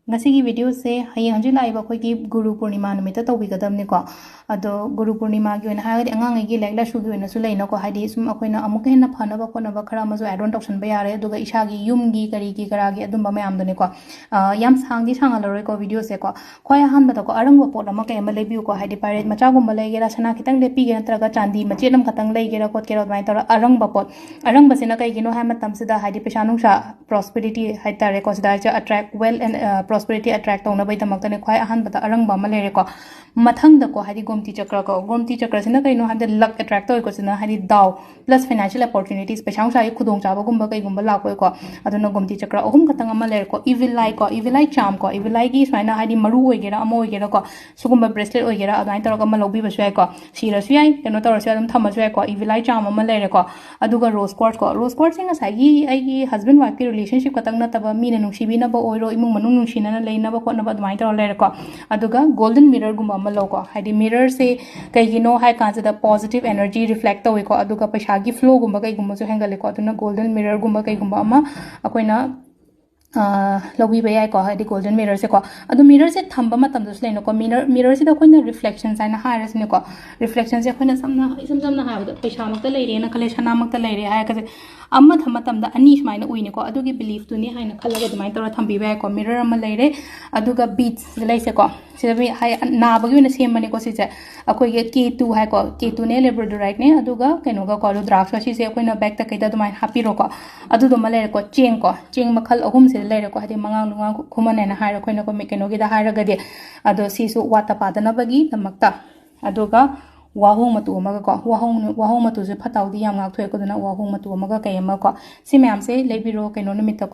ngasi video se hayang hanji lai ba khoi ki guru purnima numita tawbi gadam ne ko ado guru purnima gi na ha angang gi lek la shu gi na su lai na ko hadi sum akoina amuk hen na phana ba khona ba khara ma zo adon option ba yare aduga isha gi yum gi kari gi kara gi adum ba mayam done ko yam sang di sang aloroi ko video se ko khoi han ba ko arang ba pot ama ke ma lebi ko hadi pirate macha gum ba lai gera sana kitang le pi ge na traga chandi ma chenam khatang lai gera kot kera mai tora arang ba pot arang ba sina kai gi no ha ma tam sida hadi pesha nung sha prosperity hai tare ko sida attract well and prosperity attract on bai tamak tane khwai ahan bata arang ba malere ko mathang da ko hadi gomti chakra sina kai no hadi luck attract to ko sina hadi daw plus financial opportunities pe chang sai khudong chaba gumba kai gumba la ko aduna gomti chakra ohum katang amalere ko evil eye charm ko evil eye gi smaina hadi maru oigera amo oigera ko sugumba bracelet oigera adai tar ko malobi ba swai ko sira swai keno tar swai dum thama swai ko evil eye charm amalere ko aduga rose quartz singa sai gi ai gi husband wife ki relationship katang na taba mi na nungsi bi na ba oiro imung manung nungsi na lai na ba ko na ba dmai tar lere ko aduga golden mirror gumba malo ko hadi mirror se kai gi no hai kan da positive energy reflect to ko aduga paisa gi flow gumba kai gumba so hengale ko aduna golden mirror gumba kai gumba ama akoina lobi ba yai ko hadi golden mirror se ko adu mirror se thamba matam dus leino ko mirror se da koina reflection sai na haras ne ko reflection se koina samna ha da paisa mak ta leire na kale sana mak ta leire ha ka amma thama tam da ani smaina uine ko adugi belief tu ni haina khalaga dumai tora thambi ba ko mirror ama leire aduga beats lai se ko se bi hai na bagi na sem mane ko se je akoi ge k2 hai ko k2 ne labradorite ne aduga kaino ga ko drugs si se koina back ta kaida dumai happy ro ko adu do ma leire ko cheng makhal ahum se leire ko hadi mangang lunga khumane na haira koina ko me kaino gi da haira ga de ado si su wata padana bagi tamakta aduga wahong matu amaga ko wahong matu se phatau di yam ngak thoi ko duna wahong matu amaga kai ama ko si myam se lebiro kaino numit